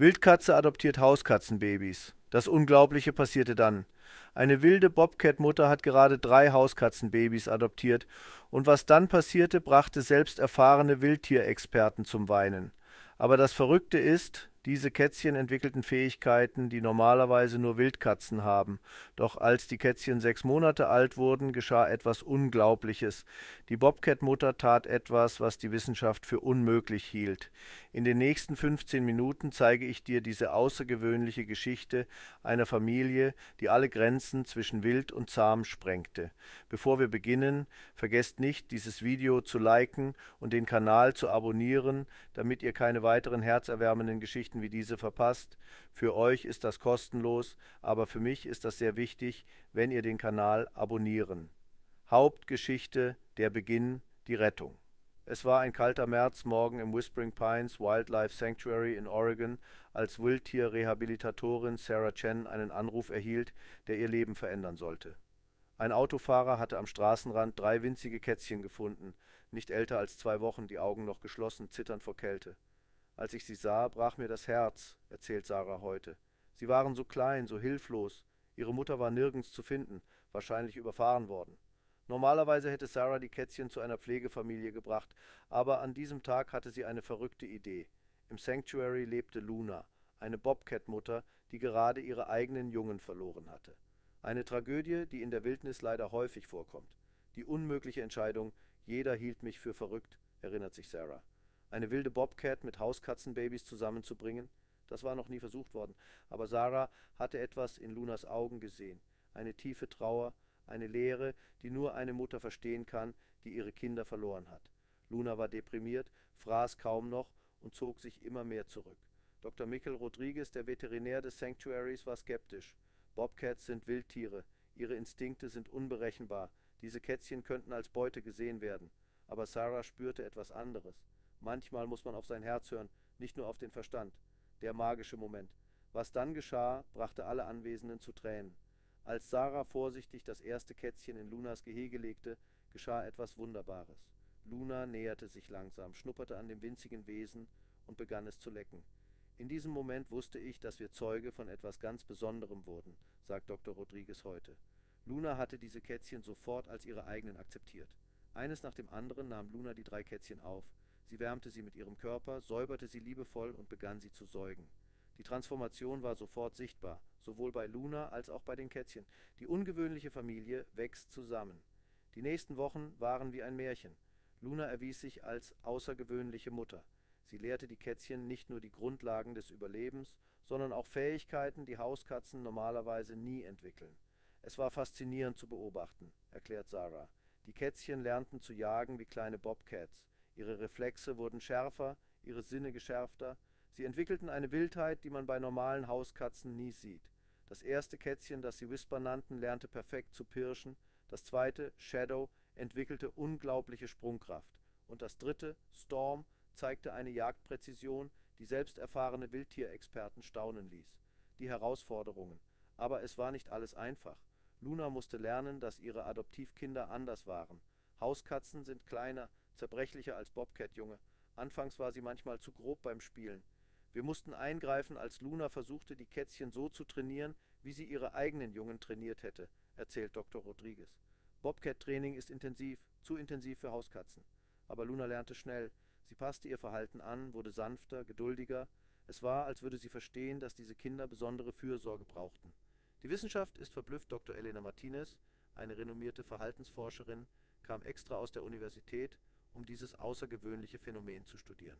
Wildkatze adoptiert Hauskatzenbabys. Das Unglaubliche passierte dann. Eine wilde Bobcat-Mutter hat gerade 3 Hauskatzenbabys adoptiert, und was dann passierte, brachte selbst erfahrene Wildtierexperten zum Weinen. Aber das Verrückte ist, diese Kätzchen entwickelten Fähigkeiten, die normalerweise nur Wildkatzen haben. Doch als die Kätzchen 6 Monate alt wurden, geschah etwas Unglaubliches. Die Bobcat-Mutter tat etwas, was die Wissenschaft für unmöglich hielt. In den nächsten 15 Minuten zeige ich dir diese außergewöhnliche Geschichte einer Familie, die alle Grenzen zwischen wild und zahm sprengte. Bevor wir beginnen, vergesst nicht, dieses Video zu liken und den Kanal zu abonnieren, damit ihr keine weiteren herzerwärmenden Geschichten wie diese verpasst. Für euch ist das kostenlos, aber für mich ist das sehr wichtig, wenn ihr den Kanal abonnieren. Hauptgeschichte, der Beginn, die Rettung. Es war ein kalter Märzmorgen im Whispering Pines Wildlife Sanctuary in Oregon, als Wildtierrehabilitatorin Sarah Chen einen Anruf erhielt, der ihr Leben verändern sollte. Ein Autofahrer hatte am Straßenrand 3 winzige Kätzchen gefunden, nicht älter als 2 Wochen, die Augen noch geschlossen, zitternd vor Kälte. Als ich sie sah, brach mir das Herz, erzählt Sarah heute. Sie waren so klein, so hilflos. Ihre Mutter war nirgends zu finden, wahrscheinlich überfahren worden. Normalerweise hätte Sarah die Kätzchen zu einer Pflegefamilie gebracht, aber an diesem Tag hatte sie eine verrückte Idee. Im Sanctuary lebte Luna, eine Bobcat-Mutter, die gerade ihre eigenen Jungen verloren hatte. Eine Tragödie, die in der Wildnis leider häufig vorkommt. Die unmögliche Entscheidung, jeder hielt mich für verrückt, erinnert sich Sarah. Eine wilde Bobcat mit Hauskatzenbabys zusammenzubringen, das war noch nie versucht worden, aber Sarah hatte etwas in Lunas Augen gesehen, eine tiefe Trauer, eine Leere, die nur eine Mutter verstehen kann, die ihre Kinder verloren hat. Luna war deprimiert, fraß kaum noch und zog sich immer mehr zurück. Dr. Mikel Rodriguez, der Veterinär des Sanctuaries, war skeptisch. Bobcats sind Wildtiere, ihre Instinkte sind unberechenbar, diese Kätzchen könnten als Beute gesehen werden. Aber Sarah spürte etwas anderes. Manchmal muss man auf sein Herz hören, nicht nur auf den Verstand. Der magische Moment. Was dann geschah, brachte alle Anwesenden zu Tränen. Als Sarah vorsichtig das erste Kätzchen in Lunas Gehege legte, geschah etwas Wunderbares. Luna näherte sich langsam, schnupperte an dem winzigen Wesen und begann es zu lecken. In diesem Moment wusste ich, dass wir Zeuge von etwas ganz Besonderem wurden, sagt Dr. Rodriguez heute. Luna hatte diese Kätzchen sofort als ihre eigenen akzeptiert. Eines nach dem anderen nahm Luna die 3 Kätzchen auf. Sie wärmte sie mit ihrem Körper, säuberte sie liebevoll und begann sie zu säugen. Die Transformation war sofort sichtbar, sowohl bei Luna als auch bei den Kätzchen. Die ungewöhnliche Familie wächst zusammen. Die nächsten Wochen waren wie ein Märchen. Luna erwies sich als außergewöhnliche Mutter. Sie lehrte die Kätzchen nicht nur die Grundlagen des Überlebens, sondern auch Fähigkeiten, die Hauskatzen normalerweise nie entwickeln. Es war faszinierend zu beobachten, erklärt Sarah. Die Kätzchen lernten zu jagen wie kleine Bobcats. Ihre Reflexe wurden schärfer, ihre Sinne geschärfter. Sie entwickelten eine Wildheit, die man bei normalen Hauskatzen nie sieht. Das erste Kätzchen, das sie Whisper nannten, lernte perfekt zu pirschen. Das zweite, Shadow, entwickelte unglaubliche Sprungkraft. Und das dritte, Storm, zeigte eine Jagdpräzision, die selbst erfahrene Wildtierexperten staunen ließ. Die Herausforderungen. Aber es war nicht alles einfach. Luna musste lernen, dass ihre Adoptivkinder anders waren. Hauskatzen sind kleiner, zerbrechlicher als Bobcat-Junge. Anfangs war sie manchmal zu grob beim Spielen. Wir mussten eingreifen, als Luna versuchte, die Kätzchen so zu trainieren, wie sie ihre eigenen Jungen trainiert hätte, erzählt Dr. Rodriguez. Bobcat-Training ist intensiv, zu intensiv für Hauskatzen. Aber Luna lernte schnell. Sie passte ihr Verhalten an, wurde sanfter, geduldiger. Es war, als würde sie verstehen, dass diese Kinder besondere Fürsorge brauchten. Die Wissenschaft ist verblüfft. Dr. Elena Martinez, eine renommierte Verhaltensforscherin, kam extra aus der Universität, um dieses außergewöhnliche Phänomen zu studieren.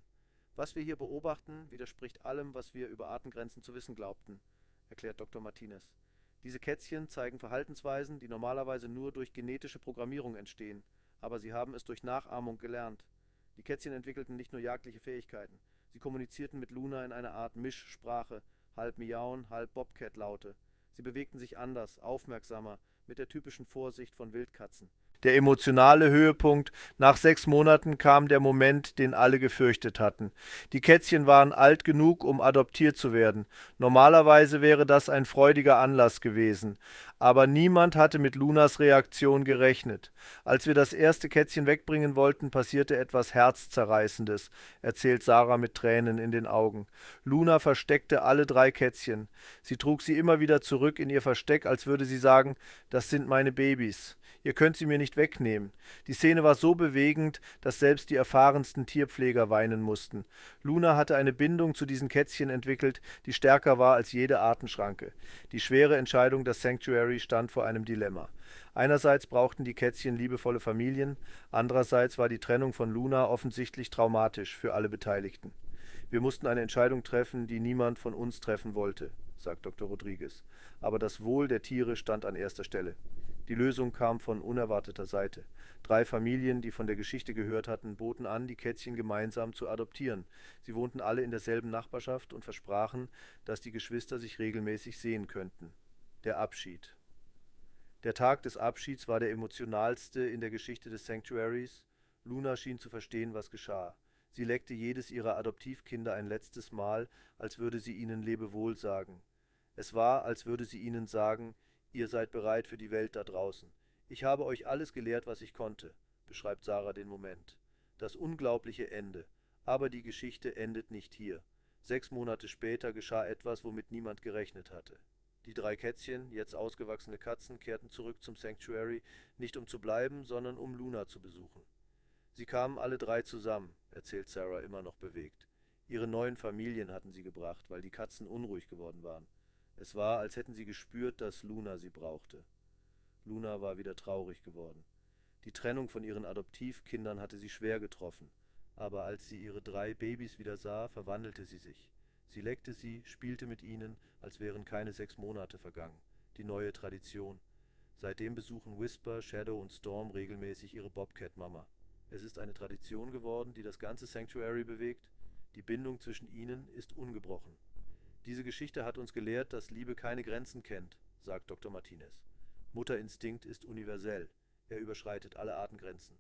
Was wir hier beobachten, widerspricht allem, was wir über Artengrenzen zu wissen glaubten, erklärt Dr. Martinez. Diese Kätzchen zeigen Verhaltensweisen, die normalerweise nur durch genetische Programmierung entstehen, aber sie haben es durch Nachahmung gelernt. Die Kätzchen entwickelten nicht nur jagdliche Fähigkeiten, sie kommunizierten mit Luna in einer Art Mischsprache, halb Miauen, halb Bobcat-Laute. Sie bewegten sich anders, aufmerksamer, mit der typischen Vorsicht von Wildkatzen. Der emotionale Höhepunkt: Nach 6 Monaten kam der Moment, den alle gefürchtet hatten. Die Kätzchen waren alt genug, um adoptiert zu werden. Normalerweise wäre das ein freudiger Anlass gewesen. Aber niemand hatte mit Lunas Reaktion gerechnet. Als wir das erste Kätzchen wegbringen wollten, passierte etwas Herzzerreißendes, erzählt Sarah mit Tränen in den Augen. Luna versteckte alle 3 Kätzchen. Sie trug sie immer wieder zurück in ihr Versteck, als würde sie sagen: Das sind meine Babys. Ihr könnt sie mir nicht wegnehmen. Die Szene war so bewegend, dass selbst die erfahrensten Tierpfleger weinen mussten. Luna hatte eine Bindung zu diesen Kätzchen entwickelt, die stärker war als jede Artenschranke. Die schwere Entscheidung, das Sanctuary stand vor einem Dilemma. Einerseits brauchten die Kätzchen liebevolle Familien, andererseits war die Trennung von Luna offensichtlich traumatisch für alle Beteiligten. Wir mussten eine Entscheidung treffen, die niemand von uns treffen wollte, sagt Dr. Rodriguez. Aber das Wohl der Tiere stand an erster Stelle. Die Lösung kam von unerwarteter Seite. 3 Familien, die von der Geschichte gehört hatten, boten an, die Kätzchen gemeinsam zu adoptieren. Sie wohnten alle in derselben Nachbarschaft und versprachen, dass die Geschwister sich regelmäßig sehen könnten. Der Abschied. Der Tag des Abschieds war der emotionalste in der Geschichte des Sanctuaries. Luna schien zu verstehen, was geschah. Sie leckte jedes ihrer Adoptivkinder ein letztes Mal, als würde sie ihnen Lebewohl sagen. Es war, als würde sie ihnen sagen: Ihr seid bereit für die Welt da draußen. Ich habe euch alles gelehrt, was ich konnte, beschreibt Sarah den Moment. Das unglaubliche Ende. Aber die Geschichte endet nicht hier. 6 Monate später geschah etwas, womit niemand gerechnet hatte. Die 3 Kätzchen, jetzt ausgewachsene Katzen, kehrten zurück zum Sanctuary, nicht um zu bleiben, sondern um Luna zu besuchen. Sie kamen alle 3 zusammen, erzählt Sarah immer noch bewegt. Ihre neuen Familien hatten sie gebracht, weil die Katzen unruhig geworden waren. Es war, als hätten sie gespürt, dass Luna sie brauchte. Luna war wieder traurig geworden. Die Trennung von ihren Adoptivkindern hatte sie schwer getroffen. Aber als sie ihre 3 Babys wieder sah, verwandelte sie sich. Sie leckte sie, spielte mit ihnen, als wären keine 6 Monate vergangen. Die neue Tradition. Seitdem besuchen Whisper, Shadow und Storm regelmäßig ihre Bobcat-Mama. Es ist eine Tradition geworden, die das ganze Sanctuary bewegt. Die Bindung zwischen ihnen ist ungebrochen. Diese Geschichte hat uns gelehrt, dass Liebe keine Grenzen kennt, sagt Dr. Martinez. Mutterinstinkt ist universell. Er überschreitet alle Artengrenzen.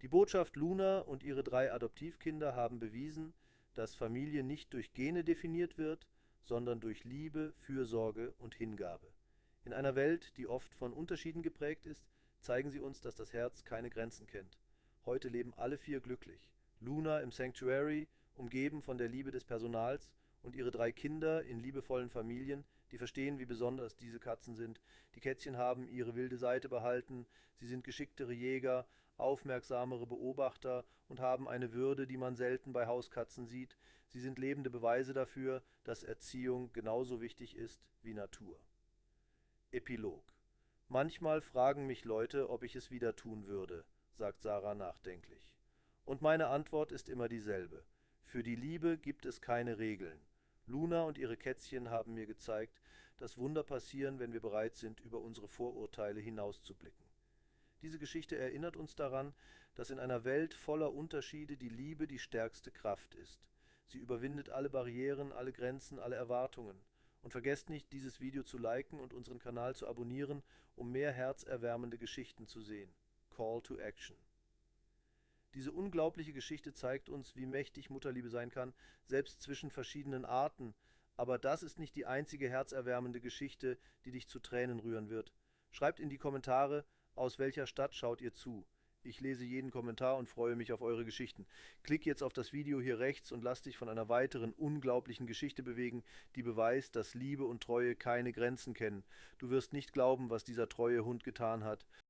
Die Botschaft: Luna und ihre 3 Adoptivkinder haben bewiesen, dass Familie nicht durch Gene definiert wird, sondern durch Liebe, Fürsorge und Hingabe. In einer Welt, die oft von Unterschieden geprägt ist, zeigen sie uns, dass das Herz keine Grenzen kennt. Heute leben alle 4 glücklich. Luna im Sanctuary, umgeben von der Liebe des Personals, und ihre 3 Kinder in liebevollen Familien, die verstehen, wie besonders diese Katzen sind. Die Kätzchen haben ihre wilde Seite behalten, sie sind geschicktere Jäger, aufmerksamere Beobachter und haben eine Würde, die man selten bei Hauskatzen sieht. Sie sind lebende Beweise dafür, dass Erziehung genauso wichtig ist wie Natur. Epilog. Manchmal fragen mich Leute, ob ich es wieder tun würde, sagt Sarah nachdenklich. Und meine Antwort ist immer dieselbe. Für die Liebe gibt es keine Regeln. Luna und ihre Kätzchen haben mir gezeigt, dass Wunder passieren, wenn wir bereit sind, über unsere Vorurteile hinauszublicken. Diese Geschichte erinnert uns daran, dass in einer Welt voller Unterschiede die Liebe die stärkste Kraft ist. Sie überwindet alle Barrieren, alle Grenzen, alle Erwartungen. Und vergesst nicht, dieses Video zu liken und unseren Kanal zu abonnieren, um mehr herzerwärmende Geschichten zu sehen. Call to Action. Diese unglaubliche Geschichte zeigt uns, wie mächtig Mutterliebe sein kann, selbst zwischen verschiedenen Arten. Aber das ist nicht die einzige herzerwärmende Geschichte, die dich zu Tränen rühren wird. Schreibt in die Kommentare, aus welcher Stadt schaut ihr zu. Ich lese jeden Kommentar und freue mich auf eure Geschichten. Klick jetzt auf das Video hier rechts und lass dich von einer weiteren unglaublichen Geschichte bewegen, die beweist, dass Liebe und Treue keine Grenzen kennen. Du wirst nicht glauben, was dieser treue Hund getan hat.